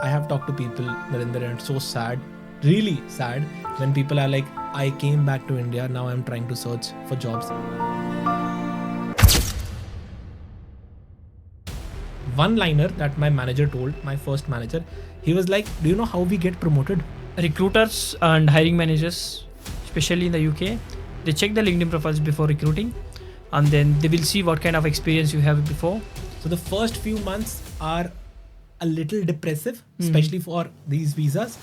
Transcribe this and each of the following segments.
I have talked to people, Narendra, and it's so sad, really sad, when people are like, I came back to India, now I'm trying to search for jobs. One liner that my manager told, my first manager, he was like, do you know how we get promoted? Recruiters and hiring managers, especially in the UK, they check the LinkedIn profiles before recruiting, and then they will see what kind of experience you have before. So the first few months are a little depressive, especially for these visas.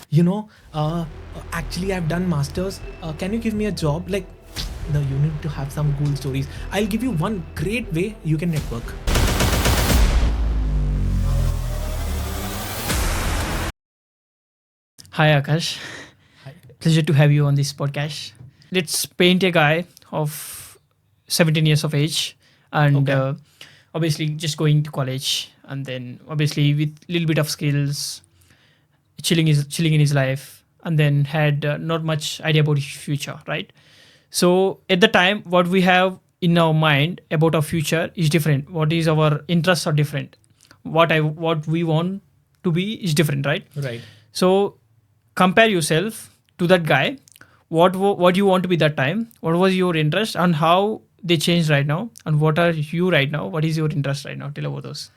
Actually I've done masters. Can you give me a job? Like, no, you need to have some cool stories. I'll give you one great way you can network. Hi Akash, Hi. pleasure to have you on this podcast. Let's paint a guy of 17 years of age and Okay. obviously just going to college, and then obviously with little bit of skills, chilling in his life, and then had not much idea about his future, right? So at the time, what we have in our mind about our future is different. What is our interests are different. What we want to be is different, right? Right. So compare yourself to that guy. What you want to be that time? What was your interest and how they changed right now? And what are you right now? What is your interest right now? Tell about those.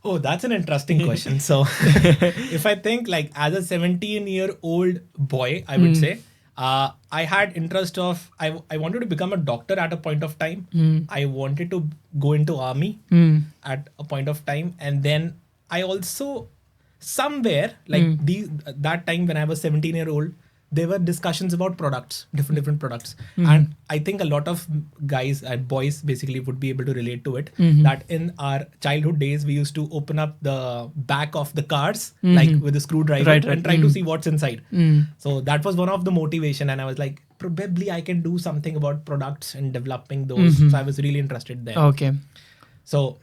Oh, that's an interesting question. So, if I think like as a 17-year-old boy, I would say, I had interest of, I wanted to become a doctor at a point of time. I wanted to go into army at a point of time. And then I also somewhere like that time when I was 17-year-old, there were discussions about products, different products. And I think a lot of guys and boys basically would be able to relate to it, that in our childhood days, we used to open up the back of the cars, like with a screwdriver, Right. and try to see what's inside. So that was one of the motivation. And I was like, probably I can do something about products and developing those. So I was really interested there. Okay. So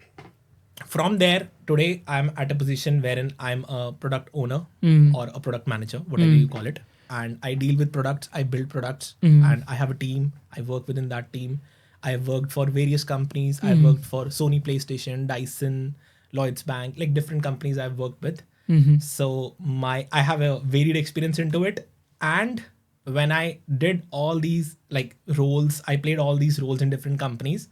from there, today I'm at a position wherein I'm a product owner or a product manager, whatever you call it. And I deal with products, I build products, and I have a team. I work within that team. I've worked for various companies. I've worked for Sony PlayStation, Dyson, Lloyds Bank, like different companies I've worked with. So I have a varied experience into it. And when I did all these like roles, I played all these roles in different companies.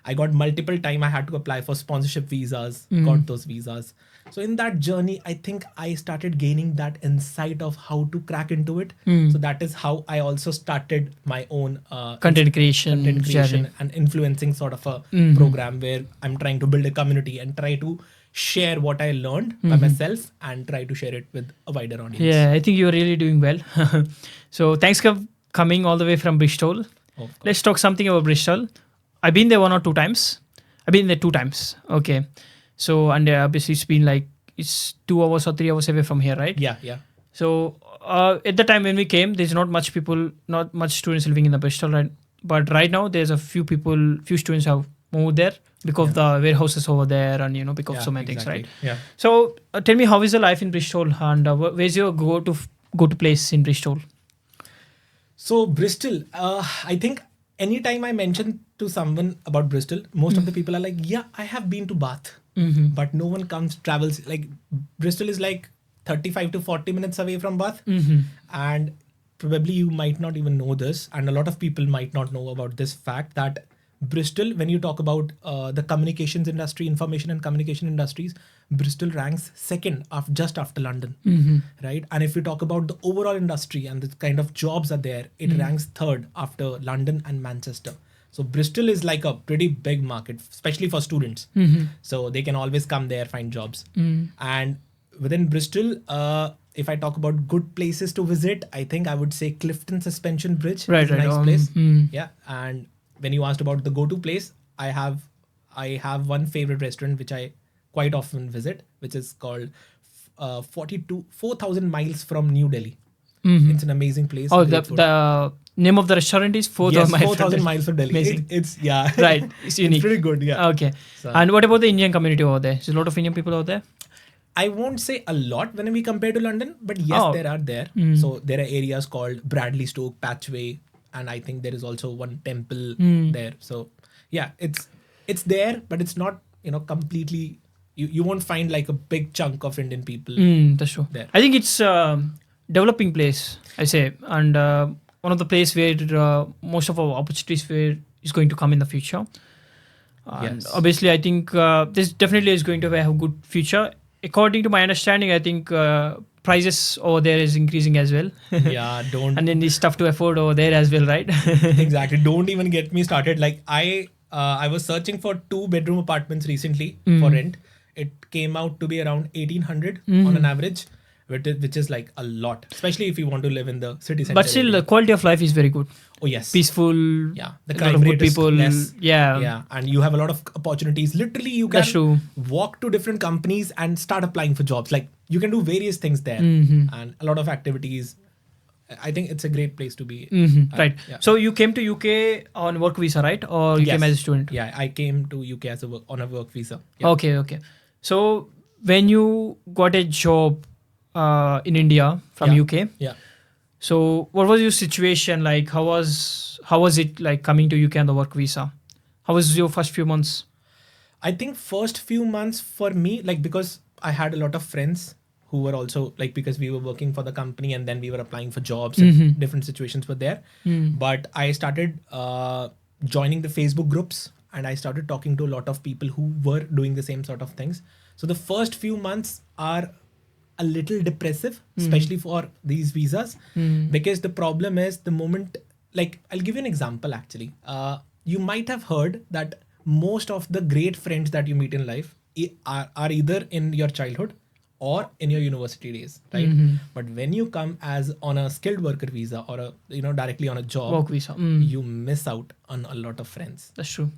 I got multiple time. I had to apply for sponsorship visas, got those visas. So in that journey, I think I started gaining that insight of how to crack into it. So that is how I also started my own Content creation journey. and influencing sort of a program where I'm trying to build a community and try to share what I learned by myself and try to share it with a wider audience. Yeah, I think you're really doing well. So thanks for coming all the way from Bristol. Of course. Let's talk something about Bristol. I've been there 1 or 2 times. I've been there 2 times. Okay. So, and obviously it's been like, it's 2 hours or 3 hours away from here, right? Yeah. So at the time when we came, there's not much students living in the Bristol, right? But right now there's a few students have moved there because of the warehouses over there and, because of so many things, right? Yeah. So tell me, how is the life in Bristol and where's your go to place in Bristol? So Bristol, I think anytime I mention to someone about Bristol, most of the people are like, yeah, I have been to Bath, but no one travels. Like Bristol is like 35 to 40 minutes away from Bath. And probably you might not even know this. And a lot of people might not know about this fact that Bristol, when you talk about the communications industry, information and communication industries, Bristol ranks second just after London, right? And if you talk about the overall industry and the kind of jobs are there, it ranks third after London and Manchester. So Bristol is like a pretty big market, especially for students. So they can always come there, find jobs. And within Bristol, if I talk about good places to visit, I think I would say Clifton Suspension Bridge is a nice place. Yeah. And when you asked about the go-to place, I have one favorite restaurant which I quite often visit, which is called 4,000 miles from New Delhi. It's an amazing place. Oh, great food. the name of the restaurant is 4,000 miles. 4,000 miles from Delhi. Amazing. It's yeah. Right. It's unique. It's pretty good. Yeah. Okay. So- And what about the Indian community over there? There's a lot of Indian people over there. I won't say a lot when we compare to London, but yes, there are there. So there are areas called Bradley Stoke, Patchway, and I think there is also one temple there. So yeah, it's there, but it's not completely you won't find like a big chunk of Indian people That's true. there. I think it's developing place, I say, and one of the place where most of our opportunities where is going to come in the future. And Yes. obviously, I think this definitely is going to have a good future. According to my understanding, I think prices over there is increasing as well. Yeah, don't. And then it's tough to afford over there as well, right? Exactly. Don't even get me started. Like I was searching for 2-bedroom apartments recently for rent. It came out to be around 1800 on an average, which is like a lot, especially if you want to live in the city center. But still, the quality of life is very good. Oh yes. Peaceful. Yeah, the a lot crime of rate good people. is less. Yeah. Yeah, and you have a lot of opportunities. Literally, you That's true. can walk to different companies and start applying for jobs. Like you can do various things there, Mm-hmm. and a lot of activities. I think it's a great place to be. Right. Yeah. So you came to UK on work visa, right? Or you came as a student? Yeah, I came to UK as on a work visa. Yeah. Okay. So when you got a job in India from Yeah. UK, Yeah. so what was your situation like? How was it like coming to UK on the work visa? How was your first few months? I think first few months for me, like because I had a lot of friends who were also like, because we were working for the company and then we were applying for jobs and different situations were there. But I started joining the Facebook groups and I started talking to a lot of people who were doing the same sort of things. So the first few months are a little depressive, especially for these visas, because the problem is the moment, like I'll give you an example actually. You might have heard that most of the great friends that you meet in life are either in your childhood or in your university days, right? But when you come as on a skilled worker visa or directly on a job, Work visa. you miss out on a lot of friends, That's true.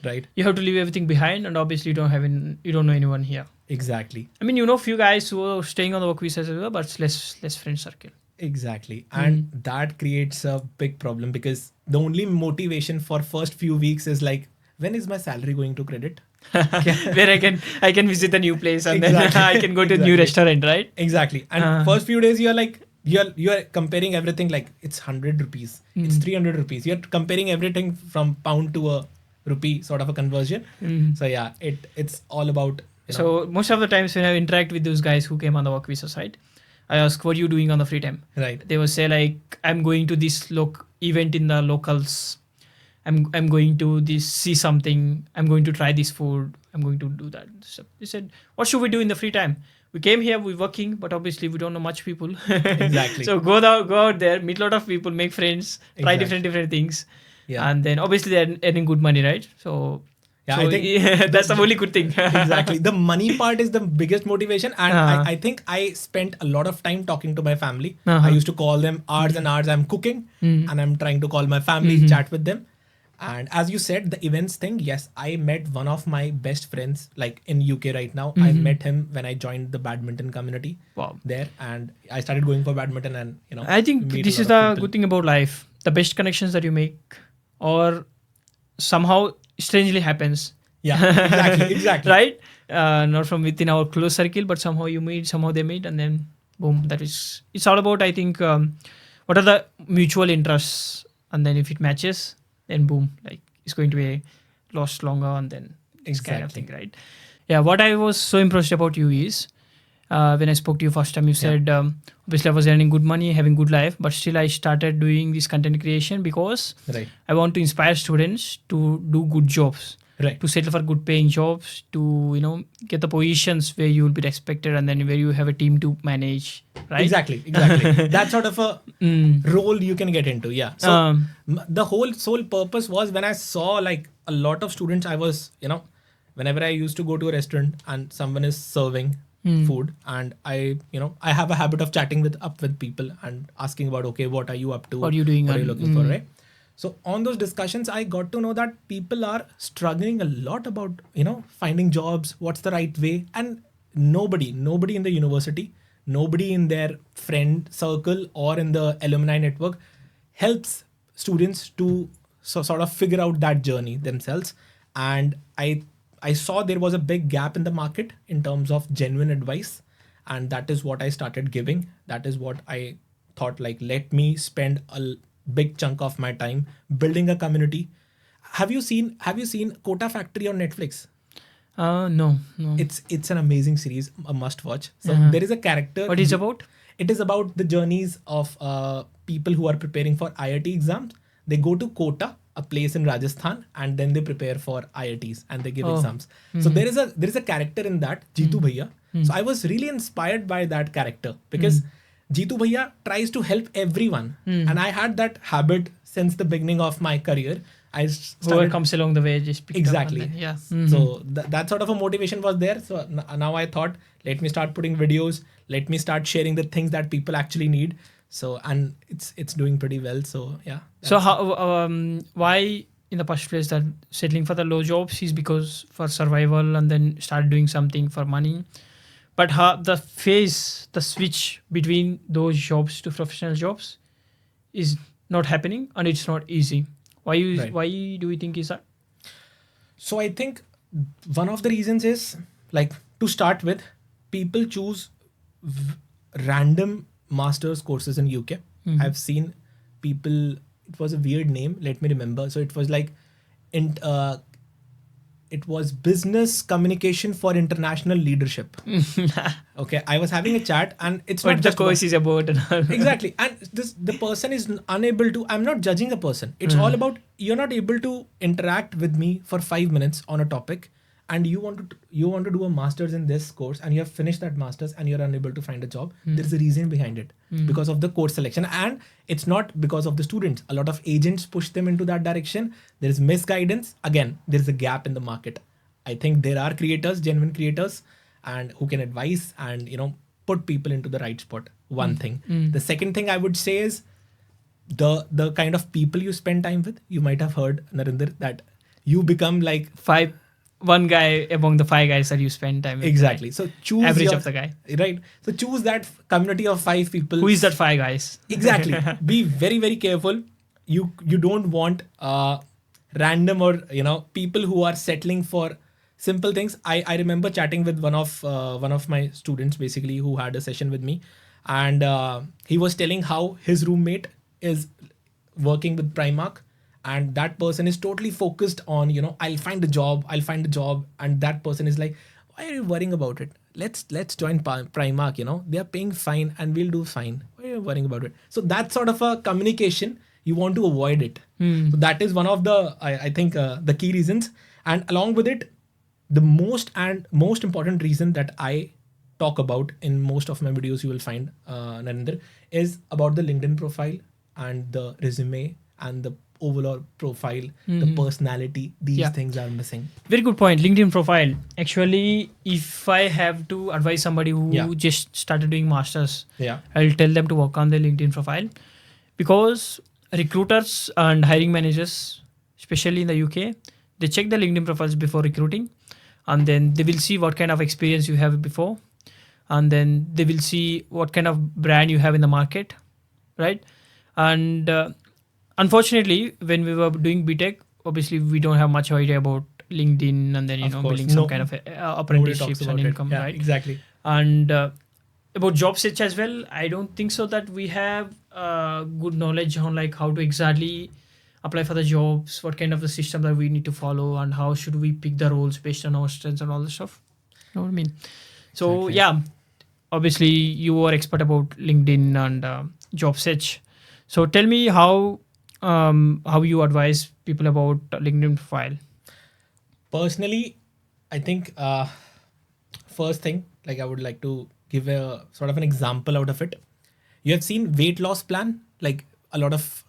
right? You have to leave everything behind, and obviously you don't know anyone here. Exactly. I mean, you know, few guys who are staying on the work visa as well, but it's less friend circle. Exactly. And that creates a big problem because the only motivation for first few weeks is like, when is my salary going to credit? Where I can visit the new place and Exactly. then I can go to a new Exactly. restaurant, right? Exactly. And first few days you're like, you're comparing everything, like it's 100 rupees, it's 300 rupees. You're comparing everything from pound to a rupee sort of a conversion. So yeah, it's all about, So most of the times when I interact with those guys who came on the work visa side, I ask, what are you doing on the free time? right. They will say like, I'm going to this event in the locals. I'm going to see something. I'm going to try this food. I'm going to do that. So they said, what should we do in the free time? We came here, we're working, but obviously we don't know much people. Exactly. So go out there, meet a lot of people, make friends, try Exactly. different things. Yeah. And then obviously they're earning good money, right? So Yeah, so I think that's the only good thing. Exactly. The money part is the biggest motivation. And Uh-huh. I think I spent a lot of time talking to my family. Uh-huh. I used to call them hours and hours. I'm cooking and I'm trying to call my family, chat with them. And as you said, the events thing, yes, I met one of my best friends, like in UK right now. I met him when I joined the badminton community Wow. there. And I started going for badminton and, I think meet this a is lot the of people. good thing about life. The best connections that you make or somehow strangely happens. Yeah, exactly. Right? Not from within our close circle, but somehow you meet, somehow they meet, and then boom, it's all about, I think, what are the mutual interests, and then if it matches, then boom, like it's going to be last longer, and then this kind of thing, right? Yeah, what I was so impressed about you is, when I spoke to you first time, you said, obviously I was earning good money, having good life, but still I started doing this content creation because Right. I want to inspire students to do good jobs. Right. To settle for good paying jobs, to get the positions where you will be respected, and then where you have a team to manage, right? Exactly. That sort of a role you can get into. Yeah. So the whole sole purpose was when I saw like a lot of students, I was, whenever I used to go to a restaurant and someone is serving food, and I have a habit of chatting with people and asking about, okay, what are you up to? What are you doing? What are you looking for, right? So on those discussions, I got to know that people are struggling a lot about, finding jobs, what's the right way. And nobody in the university, nobody in their friend circle or in the alumni network helps students to sort of figure out that journey themselves. And I saw there was a big gap in the market in terms of genuine advice. And that is what I started giving. That is what I thought, like, let me spend a big chunk of my time building a community. Have you seen Kota Factory on Netflix? No. It's an amazing series, a must watch. So there is a character. What is about? It is about the journeys of people who are preparing for IIT exams. They go to Kota, a place in Rajasthan, and then they prepare for IITs and they give exams. So there is a character in that, Jeetu Bhaiya. So I was really inspired by that character because Jeetu Bhaiya tries to help everyone, and I had that habit since the beginning of my career. I Whoever started comes along the way, just pick exactly. It up and then, yeah. So that sort of a motivation was there. So now I thought, let me start putting videos. Let me start sharing the things that people actually need. So and it's doing pretty well. So yeah. So how why in the first place that settling for the low jobs is because for survival and then start doing something for money. But how the switch between those jobs to professional jobs is not happening and it's not easy. Why do we think is that? So I think one of the reasons is, like, to start with, people choose random master's courses in UK. I've seen people. It was a weird name. Let me remember. So it was like, it was business communication for international leadership. Okay, I was having a chat, and it's What not the just course is about. exactly, and the person is unable to. I'm not judging a person. It's all about, you're not able to interact with me for 5 minutes on a topic, and you want to do a master's in this course, and you have finished that master's and you're unable to find a job. There's a reason behind it, because of the course selection, and it's not because of the students. A lot of agents push them into that direction. There is misguidance. Again, there is a gap in the market. I think there are creators, genuine creators, and who can advise and put people into the right spot. One thing. The second thing I would say is the kind of people you spend time with. You might have heard, Narinder, that you become like one guy among the 5 guys that you spend time with. Exactly. So choose average of the guy. Right. So choose that community of 5 people. Who is that 5 guys? Exactly. Be very, very careful. You don't want random or people who are settling for simple things. I remember chatting with one of my students, basically, who had a session with me, and he was telling how his roommate is working with Primark, and that person is totally focused on I'll find a job, and that person is like, why are you worrying about it? Let's join Primark. They are paying fine and we'll do fine. Why are you worrying about it? So that sort of a communication, you want to avoid it. So that is one of the I think the key reasons. And along with it, the most important reason that I talk about in most of my videos, you will find, Narendra, is about the LinkedIn profile and the resume and the overall profile, the personality. These things are missing. Very good point. LinkedIn profile. Actually, if I have to advise somebody who just started doing masters, I'll tell them to work on their LinkedIn profile, because recruiters and hiring managers, especially in the UK, they check the LinkedIn profiles before recruiting, and then they will see what kind of experience you have before, and then they will see what kind of brand you have in the market, right? And unfortunately, when we were doing BTech, obviously we don't have much idea about LinkedIn, and then building some kind of apprenticeships and income, right? Exactly. And about job search as well, I don't think so that we have good knowledge on like how to exactly apply for the jobs, what kind of the system that we need to follow, and how should we pick the roles based on our strengths and all this stuff. You know what I mean? So obviously you are expert about LinkedIn and job search. So tell me how you advise people about LinkedIn profile. Personally, I think first thing, like, I would like to give a sort of an example out of it. You have seen weight loss plan, like a lot of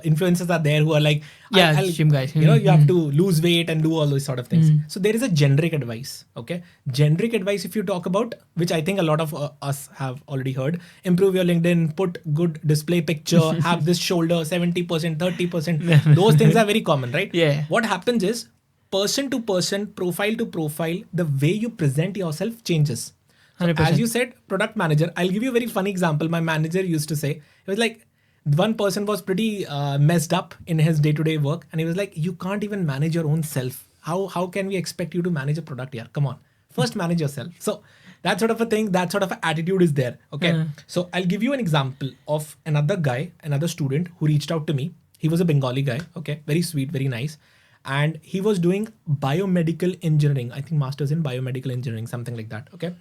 influencers are there who are like, gym guys. You have to lose weight and do all those sort of things. So there is a generic advice. Okay, generic advice, if you talk about, which I think a lot of us have already heard: improve your LinkedIn, put good display picture, have this shoulder 70%, 30%. Those things are very common, right? Yeah. What happens is, person to person, profile to profile, the way you present yourself changes. So 100%. as you said, product manager, I'll give you a very funny example. My manager used to say, it was like, one person was pretty messed up in his day-to-day work, and he was like, you can't even manage your own self. How can we expect you to manage a product here? Come on, first manage yourself. So that sort of a thing, that sort of attitude is there. Okay. So I'll give you an example of another guy, another student who reached out to me. He was a Bengali guy. Okay. Very sweet, very nice. and he was doing biomedical engineering. I think masters in biomedical engineering, something like that. Okay.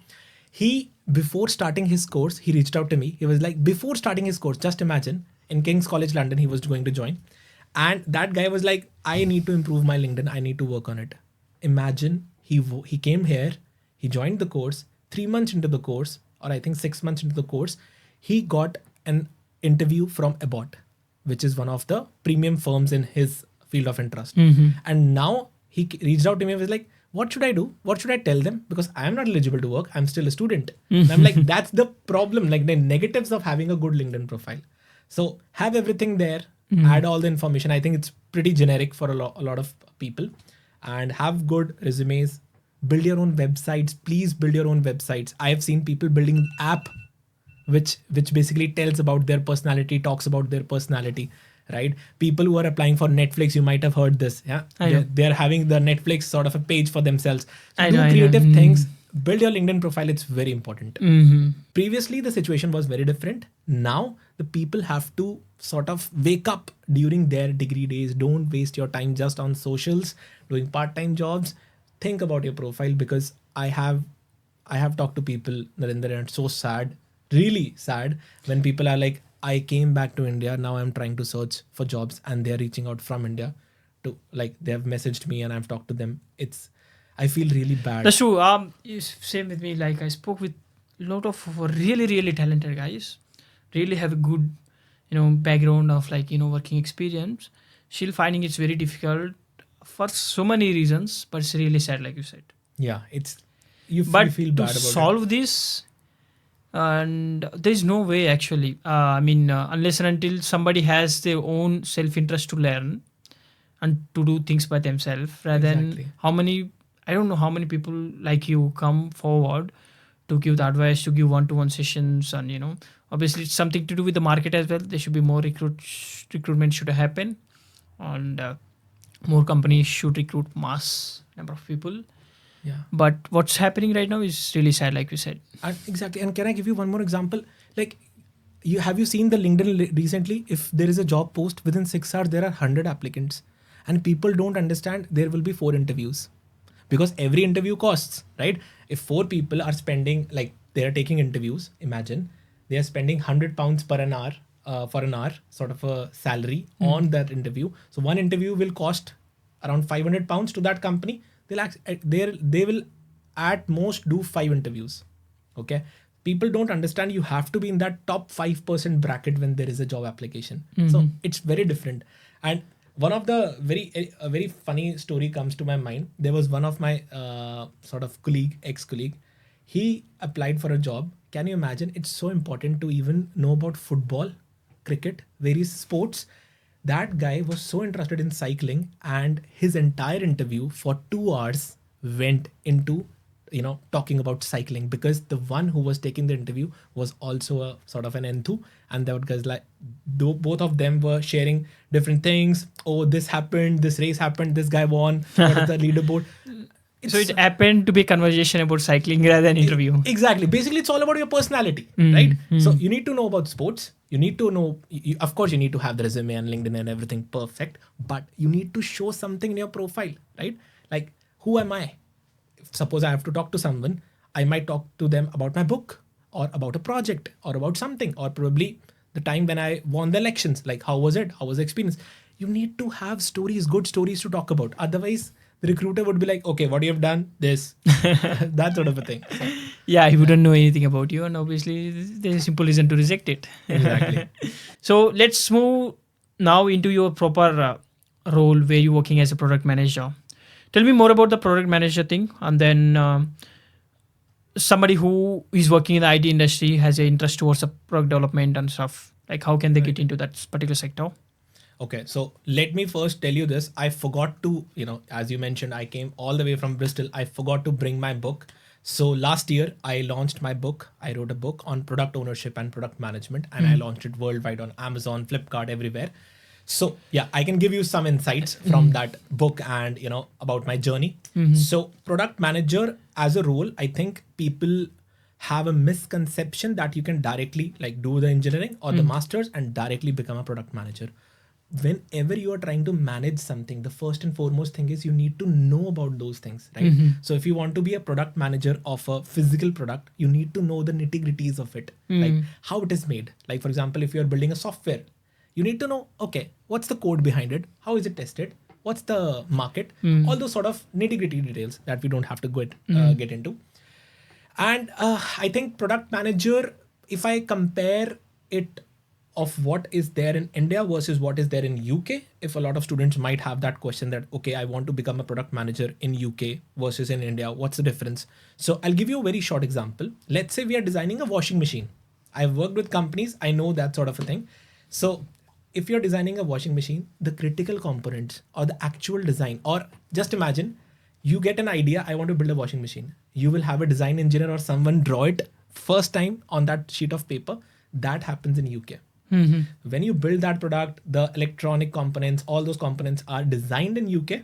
He, before starting his course, he reached out to me. He was like, before starting his course, just imagine, in King's College London, he was going to join. And that guy was like, I need to improve my LinkedIn. I need to work on it. Imagine he came here, he joined the course. 3 months into the course, or I think 6 months into the course, he got an interview from Abbott, which is one of the premium firms in his field of interest. And now he reached out to me and was like, what should I do? What should I tell them? Because I am not eligible to work. I'm still a student. And I'm like, that's the problem, like the negatives of having a good LinkedIn profile. So have everything there, add all the information. I think it's pretty generic for a lot of people, and have good resumes, build your own websites. Please build your own websites. I have seen people building app which basically tells about their personality, talks about their personality, right? People who are applying for Netflix, you might have heard this. Yeah, they're having the Netflix sort of a page for themselves. So do creative things. Build your LinkedIn profile. It's very important. Previously, the situation was very different. Now, the people have to sort of wake up during their degree days. Don't waste your time just on socials, doing part-time jobs. Think about your profile, because I have talked to people, Narendra, and it's so sad, really sad, when people are like, I came back to India, now I'm trying to search for jobs, and they're reaching out from India to, like, they have messaged me and I've talked to them. I feel really bad. That's true. Same with me. Like I spoke with a lot of really, really talented guys, really have a good, background of working experience. Still finding it's very difficult for so many reasons, but it's really sad, like you said. Yeah, you feel bad about it. To solve this, and there's no way actually. Unless and until somebody has their own self-interest to learn and to do things by themselves, rather than I don't know how many people like you come forward to give the advice, to give one-to-one sessions, and obviously it's something to do with the market as well. There should be more recruitment should happen, and more companies should recruit mass number of people. Yeah. But what's happening right now is really sad, like you said. Exactly. And can I give you one more example? Like, have you seen the LinkedIn recently? If there is a job post, within 6 hours, there are 100 applicants. And people don't understand there will be 4 interviews. Because every interview costs, right? If 4 people are spending, like, they are taking interviews, imagine, they are spending £100 per an hour, for an hour, sort of a salary on that interview. So one interview will cost around £500 to that company. They will at most do 5 interviews. Okay. People don't understand you have to be in that top 5% bracket when there is a job application. So it's very different. And one of the a very funny story comes to my mind. There was one of my sort of ex-colleague. He applied for a job. Can you imagine? It's so important to even know about football, cricket, various sports. That guy was so interested in cycling, and his entire interview for 2 hours went into talking about cycling, because the one who was taking the interview was also a sort of an enthu, and that was like both of them were sharing different things. Oh, this happened, this race happened, this guy won, what is the leaderboard. So it happened to be a conversation about cycling rather than interview. Exactly. Basically, it's all about your personality, right? So you need to know about sports. You need to know, of course, you need to have the resume and LinkedIn and everything perfect, but you need to show something in your profile, right? Like, who am I? Suppose I have to talk to someone, I might talk to them about my book, or about a project, or about something, or probably the time when I won the elections. Like, how was it? How was the experience? You need to have stories, good stories to talk about. Otherwise, the recruiter would be like, okay, what you have done? This, that sort of a thing. So, yeah, he wouldn't know anything about you, and obviously there's a simple reason to reject it. Exactly. So let's move now into your proper role where you're working as a product manager. Tell me more about the product manager thing, and then somebody who is working in the IT industry has an interest towards the product development and stuff. Like, how can they get into that particular sector? Okay, so let me first tell you this. I forgot to, as you mentioned, I came all the way from Bristol. I forgot to bring my book. So last year, I launched my book. I wrote a book on product ownership and product management, and I launched it worldwide on Amazon, Flipkart, everywhere. So yeah, I can give you some insights from that book and, about my journey. So product manager as a role, I think people have a misconception that you can directly do the engineering or the masters and directly become a product manager. whenever you are trying to manage something, the first and foremost thing is you need to know about those things, right? So if you want to be a product manager of a physical product, you need to know the nitty-gritties of it, like how it is made. Like for example, if you're building a software, you need to know, okay, what's the code behind it? How is it tested? What's the market? All those sort of nitty-gritty details that we don't have to get into. And I think product manager, if I compare it of what is there in India versus what is there in UK, if a lot of students might have that question that, okay, I want to become a product manager in UK versus in India, what's the difference? So I'll give you a very short example. Let's say we are designing a washing machine. I've worked with companies, I know that sort of a thing. So if you're designing a washing machine, the critical components or the actual design, or just imagine you get an idea, I want to build a washing machine. You will have a design engineer or someone draw it first time on that sheet of paper. That happens in UK. When you build that product, the electronic components, all those components are designed in UK.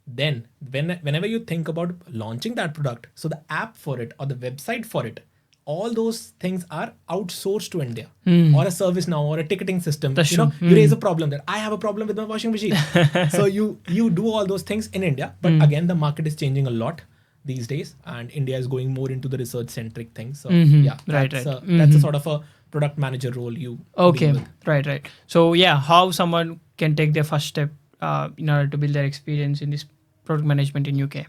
Then whenever you think about launching that product, so the app for it or the website for it, all those things are outsourced to India, or a service now or a ticketing system. That's you true. raise a problem that I have a problem with my washing machine. So you do all those things in India. But again, the market is changing a lot these days, and India is going more into the research centric thing. So yeah, that's a sort of a product manager role you deal with. Right. So yeah, how someone can take their first step in order to build their experience in this product management in UK?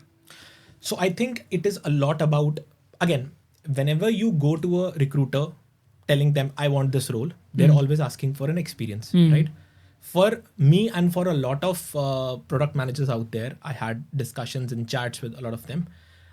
So I think it is a lot about, again, whenever you go to a recruiter telling them I want this role, they're always asking for an experience, right? For me and for a lot of product managers out there, I had discussions and chats with a lot of them.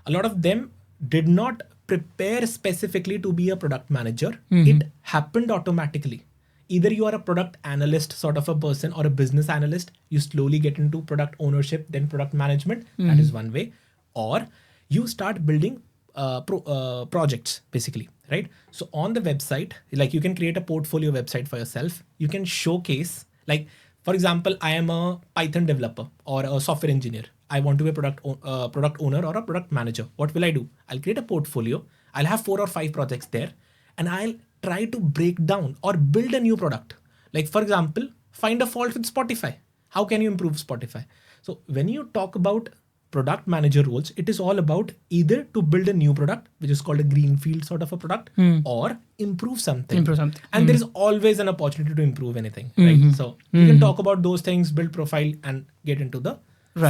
A lot of them did not prepare specifically to be a product manager. It happened automatically. Either you are a product analyst sort of a person or a business analyst, you slowly get into product ownership, then product management. That is one way. Or you start building projects basically, right? So on the website, like you can create a portfolio website for yourself. You can showcase, like for example, I am a Python developer or a software engineer. I want to be a product owner or a product manager. What will I do? I'll create a portfolio. I'll have 4 or 5 projects there, and I'll try to break down or build a new product. Like for example, find a fault with Spotify. How can you improve Spotify? So when you talk about product manager roles, it is all about either to build a new product, which is called a greenfield sort of a product, or improve something. And there is always an opportunity to improve anything, right? So you can talk about those things, build profile, and get into the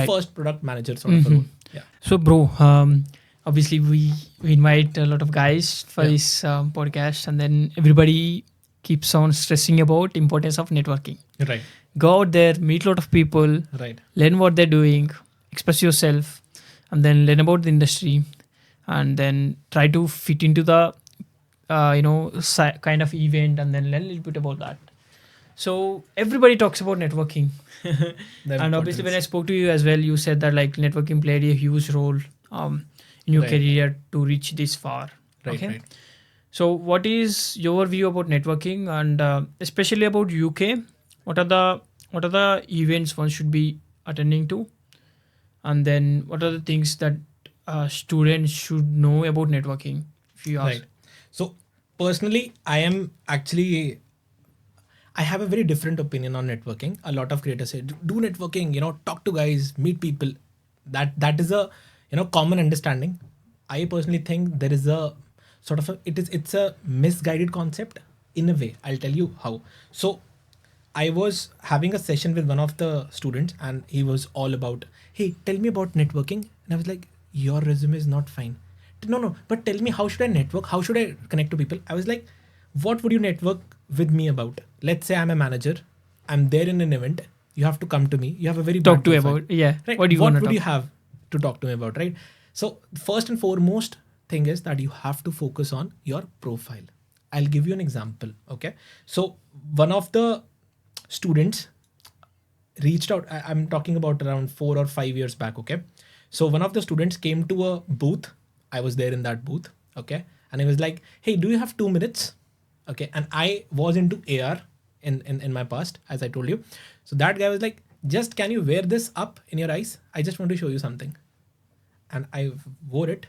first product manager sort of a role. Yeah. So bro, obviously we invite a lot of guys for this podcast, and then everybody keeps on stressing about importance of networking. Right. Go out there, meet a lot of people, right, learn what they're doing, express yourself, and then learn about the industry, and then try to fit into the kind of event, and then learn a little bit about that. So everybody talks about networking. And obviously when I spoke to you as well, you said that like networking played a huge role in your career to reach this far. Right. So what is your view about networking, and especially about UK? What are the events one should be attending to? And then what are the things that students should know about networking, if you ask? Right. So personally, I have a very different opinion on networking. A lot of creators say, do networking, talk to guys, meet people. That is a, common understanding. I personally think there is a sort of it's a misguided concept in a way. I'll tell you how. So I was having a session with one of the students, and he was all about, hey, tell me about networking. And I was like, your resume is not fine. No, but tell me, how should I network? How should I connect to people? I was like, what would you network with me about? Let's say I'm a manager. I'm there in an event. You have to come to me. You have a very talk bad to profile. about, yeah. Right? What would you have to talk to me about, right? So first and foremost thing is that you have to focus on your profile. I'll give you an example. Okay. So one of the students reached out. I'm talking about around 4 or 5 years back. Okay. So one of the students came to a booth. I was there in that booth. Okay. And he was like, hey, do you have 2 minutes? Okay. And I was into AR in my past, as I told you. So that guy was like, just can you wear this up in your eyes? I just want to show you something. And I wore it.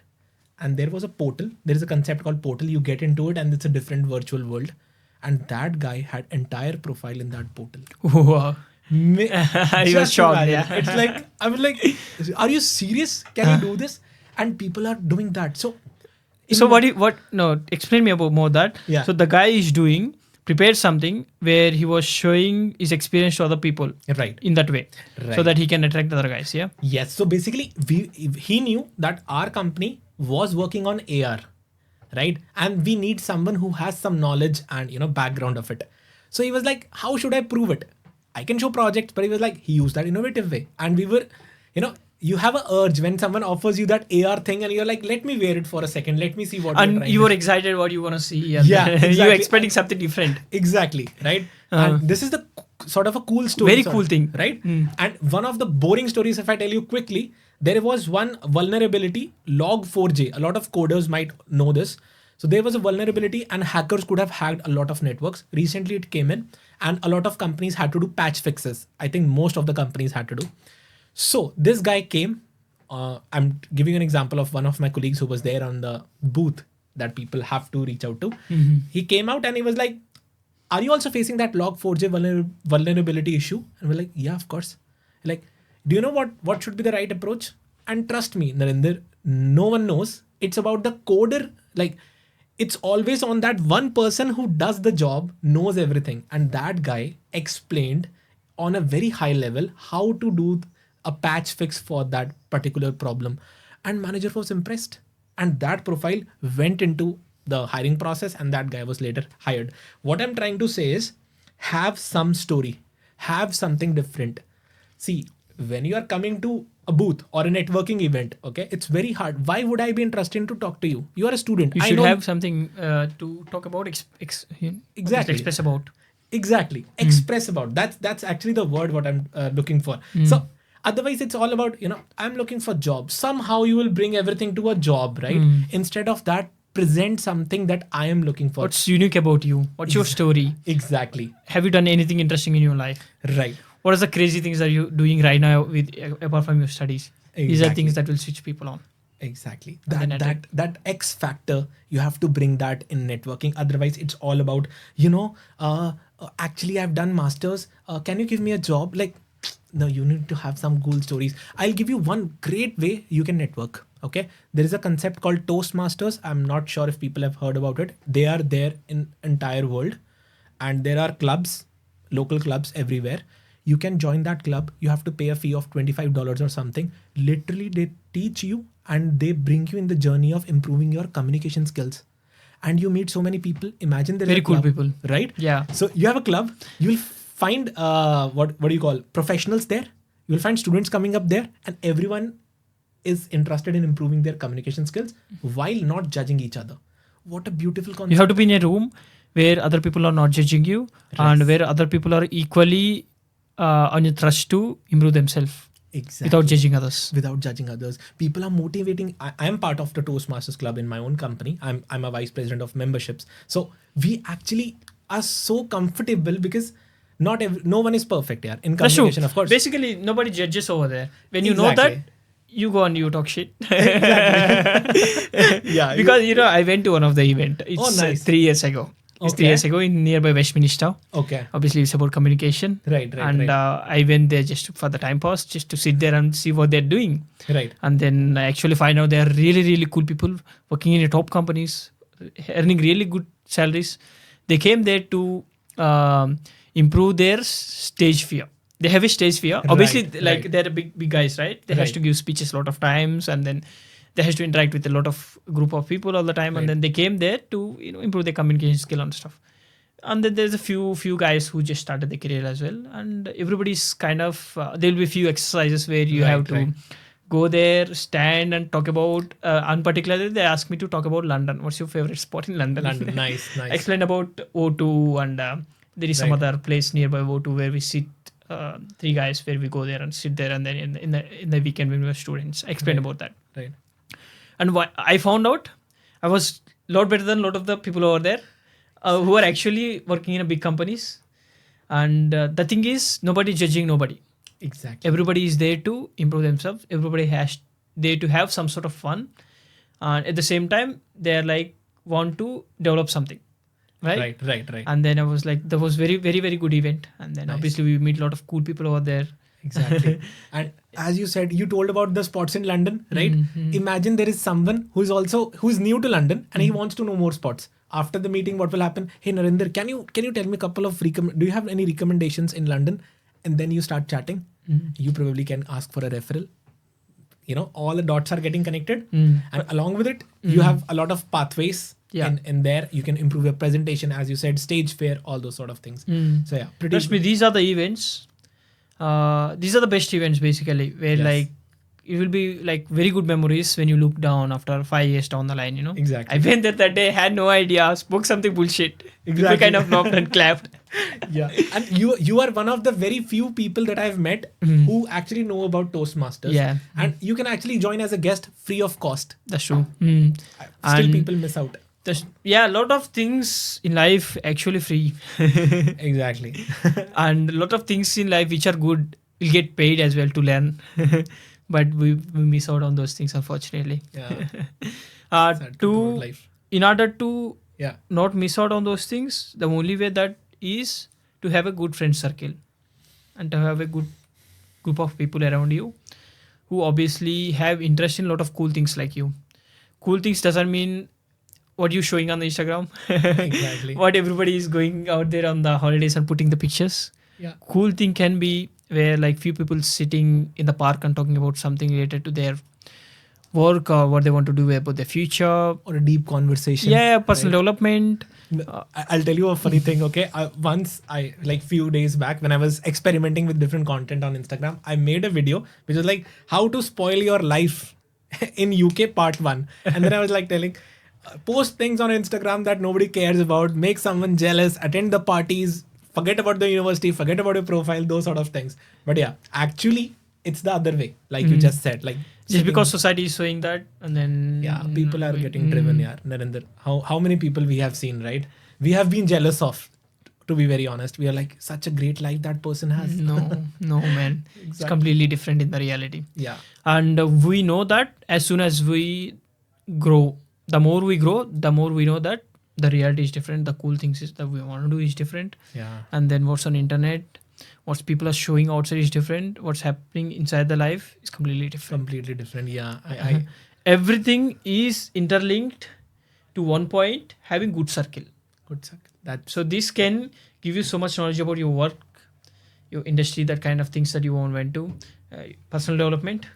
And there was a portal. There is a concept called portal. You get into it and it's a different virtual world. And that guy had entire profile in that portal. Wow. He was Just shocked. imagine. Yeah. It's like, I was like, are you serious? Can you do this? And people are doing that. So, So no, explain me about more that. Yeah. So the guy is prepared something where he was showing his experience to other people Right. in that way, so Right. that he can attract the other guys. Yeah. Yes. So basically, he knew that our company was working on AR, right? And we need someone who has some knowledge and background of it. So he was like, how should I prove it? I can show projects, but he was like, he used that innovative way. And we were, you have a urge when someone offers you that AR thing and you're like, let me wear it for a second. Let me see what you're And trying you to were do." excited what you want to see. And Yeah, you're exactly. expecting something different. Exactly, right? And this is the sort of a cool story. Very cool thing. Right? And one of the boring stories, if I tell you quickly, there was one vulnerability, log4j. A lot of coders might know this. So there was a vulnerability and hackers could have hacked a lot of networks. Recently it came in and a lot of companies had to do patch fixes. I think most of the companies had to do. So this guy came. I'm giving an example of one of my colleagues who was there on the booth that people have to reach out to. He came out and he was like, are you also facing that log4j vulnerability issue? And we're like, yeah, of course. Like, do you know what should be the right approach? And trust me, Narinder, no one knows. It's about the coder. Like, it's always on that one person who does the job, knows everything. And that guy explained on a very high level how to do a patch fix for that particular problem. And manager was impressed. And that profile went into the hiring process and that guy was later hired. What I'm trying to say is have some story, have something different. See, when you are coming to a booth or a networking event, okay, it's very hard. Why would I be interested to talk to you? You are a student. You I should know have something to talk about, Exactly. express about. Exactly. Express about. That's actually the word what I'm looking for. So otherwise it's all about, I'm looking for job. Somehow you will bring everything to a job, right? Instead of that, present something that I am looking for. What's unique about you? What's your story? Exactly. Have you done anything interesting in your life? Right. What are the crazy things that you're doing right now with apart from your studies? These are Exactly. things that will switch people on. Exactly. And then That X factor, you have to bring that in networking. Otherwise, it's all about, actually, I've done masters. Can you give me a job? Like, no, you need to have some cool stories. I'll give you one great way you can network. Okay. There is a concept called Toastmasters. I'm not sure if people have heard about it. They are there in entire world. And there are clubs, local clubs everywhere. You can join that club. You have to pay a fee of $25 or something. Literally, they teach you and they bring you in the journey of improving your communication skills. And you meet so many people. Imagine there's Very a club, cool people. right? Yeah. So you have a club. You'll find what do you call professionals there. You'll find students coming up there, and everyone is interested in improving their communication skills while not judging each other. What a beautiful concept. You have to be in a room where other people are not judging you, and where other people are equally on your thrust to improve themselves. Exactly. Without judging others. Without judging others. People are motivating. I am part of the Toastmasters Club in my own company. I'm a vice president of memberships. So we actually are so comfortable because no one is perfect here in That's true. communication, of course. Basically, nobody judges over there. When you know Exactly. that, you go and you talk shit. Exactly. Yeah. Because I went to one of the event. It's Oh, nice. 3 years ago. It's 3 years ago in nearby Westminster. Okay. Obviously, it's about communication. Right. And I went there just for the time pass, just to sit there and see what they're doing. Right. And then I actually find out they're really, really cool people working in the top companies, earning really good salaries. They came there to improve their stage fear. They have a stage fear. Obviously, they're big guys, right? They have to give speeches a lot of times, and then they have to interact with a lot of group of people all the time. And then they came there to improve their communication skill and stuff. And then there's a few guys who just started their career as well. And everybody's kind of there'll be a few exercises where you have to go there, stand and talk about. And particularly, they asked me to talk about London. What's your favorite spot in London? London. Nice. Explain about O2 and there is some other place nearby O2 where we sit. 3 guys where we go there and sit there, and then in the weekend when we were students, explain about that. Right. And why I found out I was a lot better than a lot of the people over there who are actually working in a big companies. And the thing is, nobody judging nobody. Exactly. Everybody is there to improve themselves. Everybody has there to have some sort of fun, and at the same time, they're like want to develop something. right? Right. And then I was like, that was very good event. And then Nice. obviously we meet a lot of cool people over there. Exactly. And as you said, you told about the spots in London, right? Imagine there is someone who's new to London and he wants to know more spots. After the meeting, what will happen? Hey Narinder, can you tell me a couple of do you have any recommendations in London? And then you start chatting. You probably can ask for a referral. All the dots are getting connected, and along with it, you have a lot of pathways. Yeah. And there you can improve your presentation, as you said, stage fear, all those sort of things. So yeah, pretty. Trust me, these are the events. These are the best events basically, where Yes. like it will be like very good memories when you look down after 5 years down the line. Exactly. I went there that day, had no idea, spoke something bullshit. People Exactly. kind of knocked and clapped. Yeah, and you are one of the very few people that I've met who actually know about Toastmasters. Yeah. And you can actually join as a guest free of cost. That's true. Still, And people miss out. a lot of things in life actually free. Exactly. And a lot of things in life which are good will get paid as well to learn. But we miss out on those things, unfortunately. Yeah. Sad truth about life. In order to Yeah. not miss out on those things, the only way that is to have a good friend circle and to have a good group of people around you who obviously have interest in a lot of cool things like you. Cool things doesn't mean what you're showing on the Instagram. Exactly. What everybody is going out there on the holidays and putting the pictures. Yeah. Cool thing can be where like few people sitting in the park and talking about something related to their work or what they want to do about their future. Or a deep conversation. Yeah, personal development. I'll tell you a funny thing, okay? Once few days back when I was experimenting with different content on Instagram, I made a video which was like how to spoil your life in UK part 1. And then I was like telling, post things on Instagram that nobody cares about, make someone jealous, attend the parties, forget about the university, forget about your profile, those sort of things. But yeah, actually it's the other way, like you just said. Like just because society is showing that, and then people are getting driven. Yeah, Narinder, how many people we have seen, right? We have been jealous of. To be very honest, we are like, such a great life that person has. No, man. Exactly. It's completely different in the reality. Yeah. And we know that as soon as we grow, the more we grow, the more we know that the reality is different. The cool things is that we want to do is different. Yeah. And then what's on internet, what people are showing outside is different. What's happening inside the life is completely different. Completely different. Yeah. I Everything is interlinked to one point, having good circle. good circle. So this can give you so much knowledge about your work, your industry, that kind of things that you want to went to, personal development,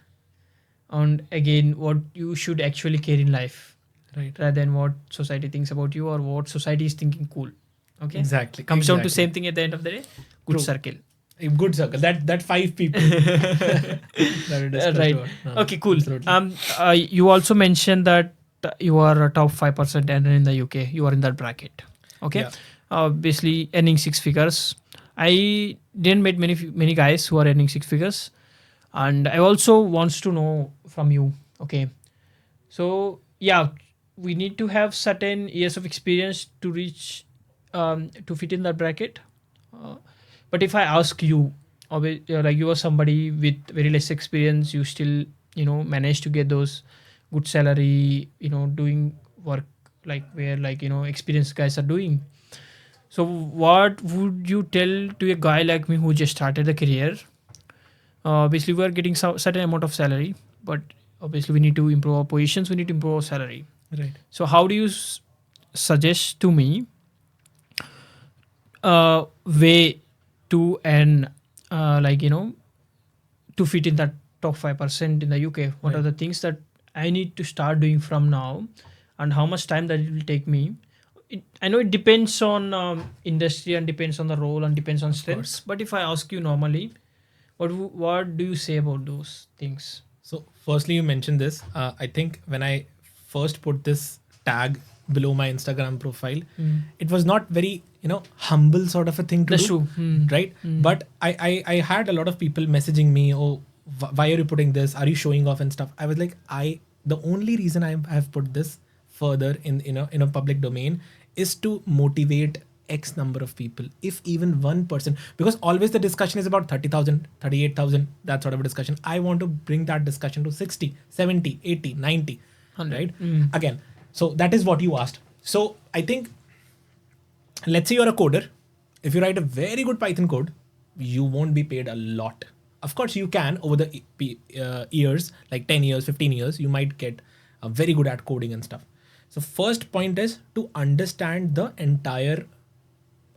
and again what you should actually care in life, right, rather than what society thinks about you or what society is thinking cool. Okay, exactly. Comes down to same thing at the end of the day. Good True. circle. A good circle. That 5 people. That we discussed Right. about. No, Okay, cool. absolutely. You also mentioned that you are a top 5% earner in the UK. You are in that bracket. Okay. Yeah. Obviously earning 6 figures. I didn't meet many guys who are earning 6 figures, and I also wants to know from you. Okay. So yeah, we need to have certain years of experience to reach to fit in that bracket. But if I ask you, like you are somebody with very less experience, you still manage to get those good salary, doing work like where like experienced guys are doing. So what would you tell to a guy like me who just started a career? Obviously we are getting certain amount of salary, but obviously we need to improve our positions, we need to improve our salary. Right. So how do you suggest to me way to earn to fit in that top 5% in the UK? What Right. are the things that I need to start doing from now, and how much time that it will take me? I know it depends on industry and depends on the role and depends on strengths. But if I ask you normally, what do you say about those things? So firstly, you mentioned this. I think when I first put this tag below my Instagram profile, it was not very humble sort of a thing to That's do. true. Right? But I had a lot of people messaging me, oh, why are you putting this? Are you showing off and stuff? I was like, the only reason I have put this further in a public domain is to motivate X number of people, if even 1%, because always the discussion is about 30,000, 38,000, that sort of a discussion. I want to bring that discussion to 60, 70, 80, 90, 100. right? Again, so that is what you asked. So I think let's say you're a coder. If you write a very good Python code, you won't be paid a lot. Of course, you can over the years, like 10 years, 15 years, you might get very good at coding and stuff. So first point is to understand the entire,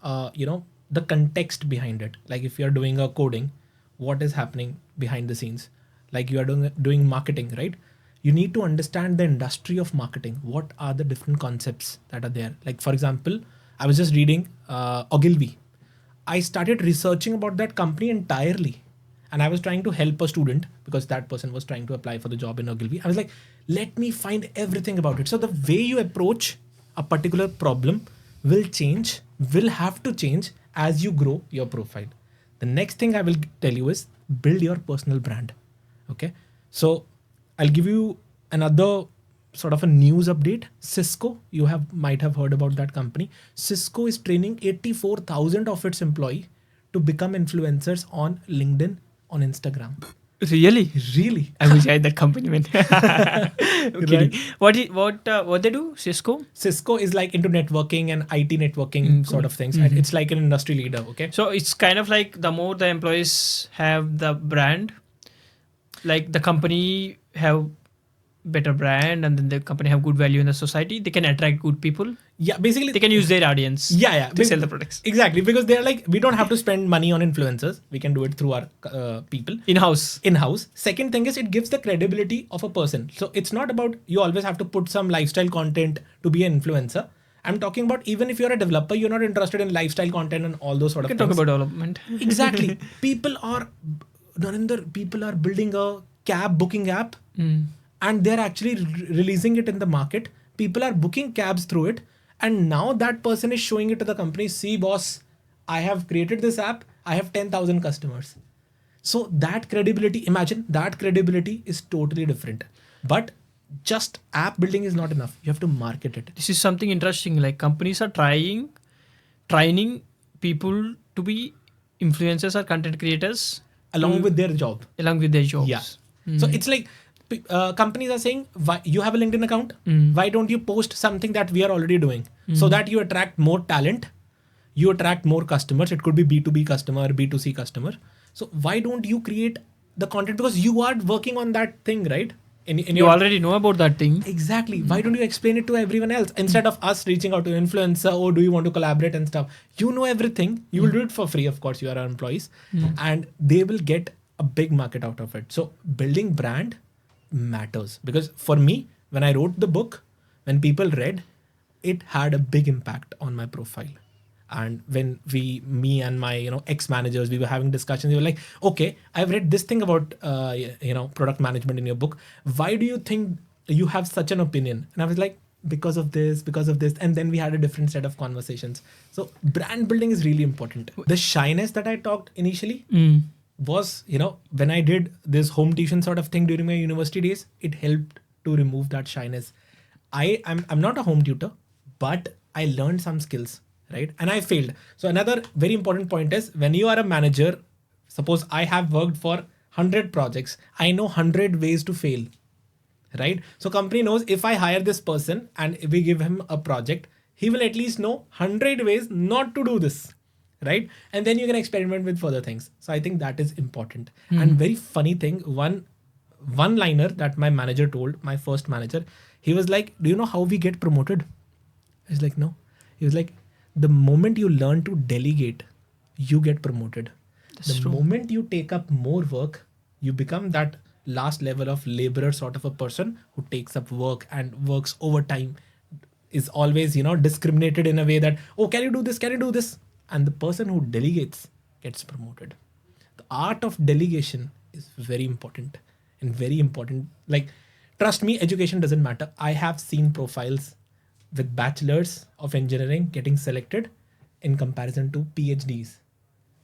the context behind it. Like if you're doing a coding, what is happening behind the scenes? Like you are doing marketing, right? You need to understand the industry of marketing. What are the different concepts that are there? Like for example, I was just reading Ogilvy. I started researching about that company entirely. And I was trying to help a student because that person was trying to apply for the job in Ogilvy. I was like, let me find everything about it. So the way you approach a particular problem will change, will have to change as you grow your profile. The next thing I will tell you is build your personal brand. Okay. So I'll give you another sort of a news update. Cisco, you might have heard about that company. Cisco is training 84,000 of its employees to become influencers on LinkedIn, on Instagram. Really? Really? I wish I had that company, man. Okay. Right. What they do? Cisco? Cisco is like into networking and IT networking sort of things. And it's like an industry leader. Okay. So it's kind of like the more the employees have the brand, like the company have better brand and then the company have good value in the society, they can attract good people. Yeah, basically they can use their audience. Yeah, to sell the products. Exactly, because they're like, we don't have to spend money on influencers. We can do it through our people in-house. Second thing is it gives the credibility of a person. So it's not about you always have to put some lifestyle content to be an influencer. I'm talking about even if you're a developer, you're not interested in lifestyle content and all those sort of things. Talk about development. Exactly. People are building a cab booking app. And they're actually releasing it in the market. People are booking cabs through it. And now that person is showing it to the company. See, boss, I have created this app. I have 10,000 customers. So that credibility, imagine that credibility is totally different. But just app building is not enough. You have to market it. This is something interesting. Like companies are training people to be influencers or content creators. Along with their job. Yeah. So it's like, companies are saying, why, you have a LinkedIn account. Why don't you post something that we are already doing so that you attract more talent, you attract more customers. It could be B2B customer, B2C customer. So why don't you create the content, because you are working on that thing, right? You already know about that thing. Exactly. Why don't you explain it to everyone else instead of us reaching out to influencer, or do you want to collaborate and stuff? You know everything. You will do it for free. Of course, you are our employees and they will get a big market out of it. So building brand matters, because for me, when I wrote the book, when people read, it had a big impact on my profile. And when me and my ex-managers, we were having discussions, they were like, okay, I've read this thing about product management in your book. Why do you think you have such an opinion? And I was like, because of this. And then we had a different set of conversations. So brand building is really important. The shyness that I talked initially was, when I did this home tuition sort of thing during my university days, it helped to remove that shyness. I'm not a home tutor, but I learned some skills, right? And I failed. So another very important point is, when you are a manager, suppose I have worked for 100 projects, I know 100 ways to fail, right? So company knows if I hire this person and we give him a project, he will at least know 100 ways not to do this. Right? And then you can experiment with further things. So I think that is important. And very funny thing, one liner that my manager told, my first manager, he was like, do you know how we get promoted? I was like, no. He was like, the moment you learn to delegate, you get promoted. That's true. Moment you take up more work, you become that last level of laborer sort of a person who takes up work and works overtime, is always, discriminated in a way that, oh, can you do this? Can you do this? And the person who delegates gets promoted. The art of delegation is very important and very important. Like, trust me, education doesn't matter. I have seen profiles with bachelors of engineering getting selected in comparison to PhDs,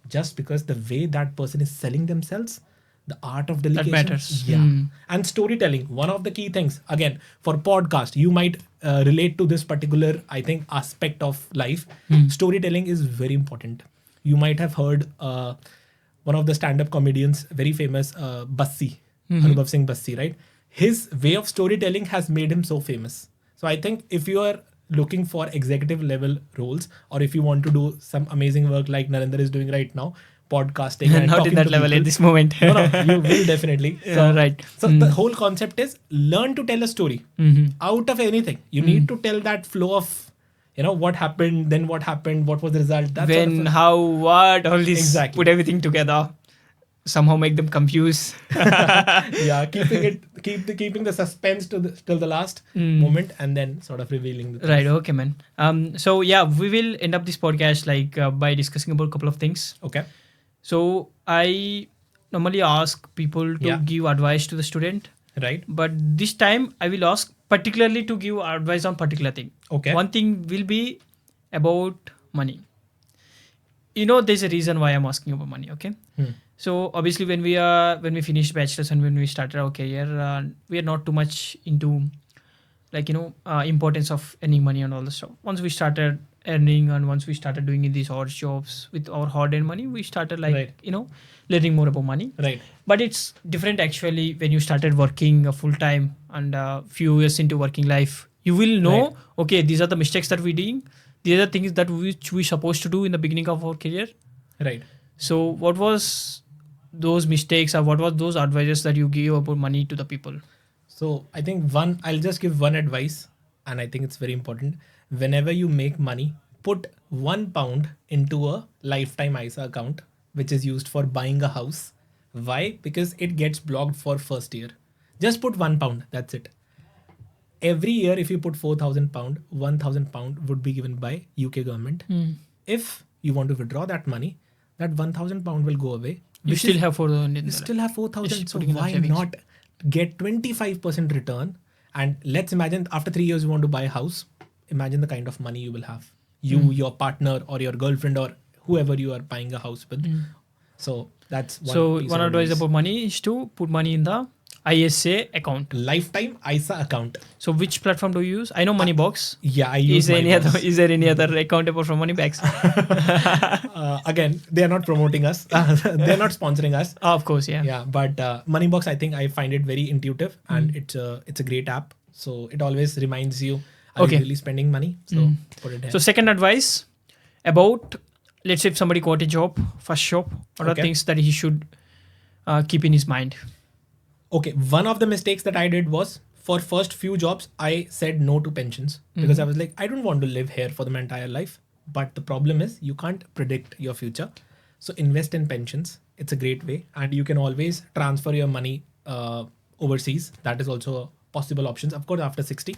just because the way that person is selling themselves, the art of delegation. That matters. Yeah. And storytelling, one of the key things, again, for podcast, you might relate to this particular, I think, aspect of life. Storytelling is very important. You might have heard one of the stand-up comedians, very famous, Bassi, Anubhav Singh Bassi, right? His way of storytelling has made him so famous. So I think if you are looking for executive level roles, or if you want to do some amazing work like Narendra is doing right now, podcasting and Not talking in that to level people, at this moment. no, you will definitely. Yeah, right. So the whole concept is learn to tell a story out of anything. You need to tell that flow of, what happened, then what happened, what was the result. That When, sort of how, what, all this, Exactly. put everything together, somehow make them confused. yeah, keeping the suspense till the last moment, and then sort of revealing the things. Right, okay, man. So yeah, we will end up this podcast by discussing about a couple of things. Okay. So I normally ask people to give advice to the student, Right. but this time I will ask particularly to give advice on particular thing. Okay. One thing will be about money. There's a reason why I'm asking about money. Okay. So obviously, when we finished bachelor's and when we started our career, we are not too much into importance of earning money and all the stuff. Once we started earning and once we started doing these odd jobs with our hard-earned money, we started learning more about money. Right. But it's different actually when you started working full time and a few years into working life. You will know, okay, these are the mistakes that we're doing. These are the things that which we're supposed to do in the beginning of our career. Right. So what was those mistakes or what was those advices that you gave about money to the people? So I think I'll just give one advice, and I think it's very important. Whenever you make money, put £1 into a lifetime ISA account, which is used for buying a house. Why? Because it gets blocked for first year. Just put £1. That's it. Every year, if you put £4,000, £1,000 would be given by UK government. If you want to withdraw that money, that £1,000 will go away. You still have 4,000. You still have 4,000. So putting in the why savings. not get 25% return? And let's imagine after 3 years you want to buy a house. Imagine the kind of money you will have. You, your partner, or your girlfriend, or whoever you are buying a house with. So that's one piece one of advice about money is to put money in the ISA account. Lifetime ISA account. So which platform do you use? I know Moneybox. Yeah, I use Moneybox. Is there any other account apart from Moneybox? Again, they are not promoting us. They're not sponsoring us. Of course, yeah. Yeah, but Moneybox, I think I find it very intuitive, and it's a great app. So it always reminds you, are you really spending money? So put it there. So second advice about, let's say if somebody got a job, first job, what are things that he should keep in his mind? Okay, one of the mistakes that I did was, for first few jobs, I said no to pensions because I was like, I don't want to live here for my entire life. But the problem is you can't predict your future. So invest in pensions. It's a great way. And you can always transfer your money overseas. That is also a possible options, of course, after 60.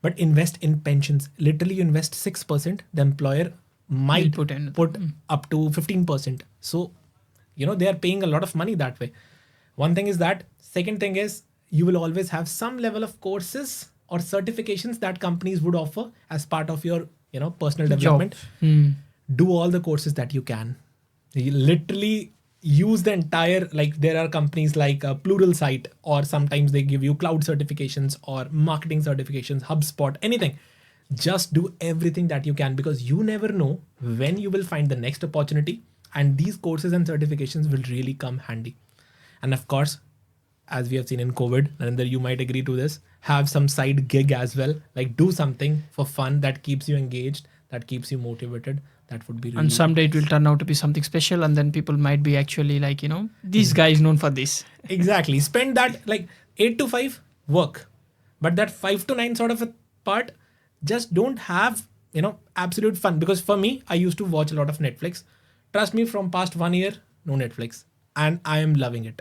But invest in pensions. Literally, you invest 6%. The employer might put up to 15%. So, they are paying a lot of money that way. One thing is that. Second thing is, you will always have some level of courses or certifications that companies would offer as part of your, personal development. Do all the courses that you can. You literally use the entire, there are companies like Pluralsight, or sometimes they give you cloud certifications or marketing certifications, HubSpot, anything. Just do everything that you can, because you never know when you will find the next opportunity, and these courses and certifications will really come handy. And of course, as we have seen in COVID, and you might agree to this, have some side gig as well. Like, do something for fun that keeps you engaged, that keeps you motivated. That would be really. And someday it will turn out to be something special, and then people might be actually like, this guy is known for this. Exactly. Spend that 8 to 5 work, but that 5 to 9 sort of a part, just don't have, absolute fun. Because for me, I used to watch a lot of Netflix. Trust me, from past 1 year, no Netflix. And I am loving it.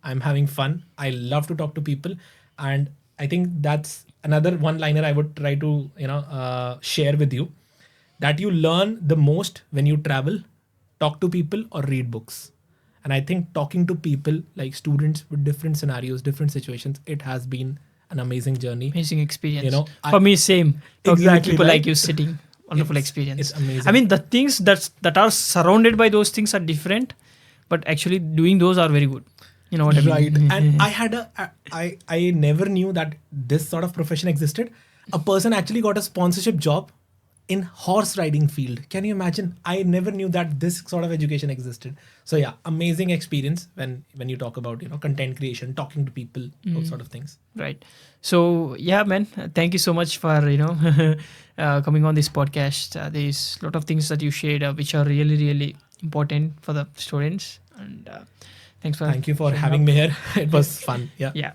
I'm having fun. I love to talk to people. And I think that's another one-liner I would try to, share with you. That you learn the most when you travel, talk to people, or read books. And I think talking to people, like students with different scenarios, different situations, it has been an amazing journey. Amazing experience. For me, same. Talking to people like you, sitting, wonderful experience. It's amazing. I mean, the things that are surrounded by those things are different, but actually doing those are very good. You know what I mean? Right. And I never knew that this sort of profession existed. A person actually got a sponsorship job in horse riding field. Can you imagine? I never knew that this sort of education existed. So yeah, amazing experience when you talk about content creation, talking to people, those sort of things. Right. So yeah, man, thank you so much for coming on this podcast. There's a lot of things that you shared which are really really important for the students, and thanks for Thank you for showing having up. me here. It was fun. Yeah. Yeah.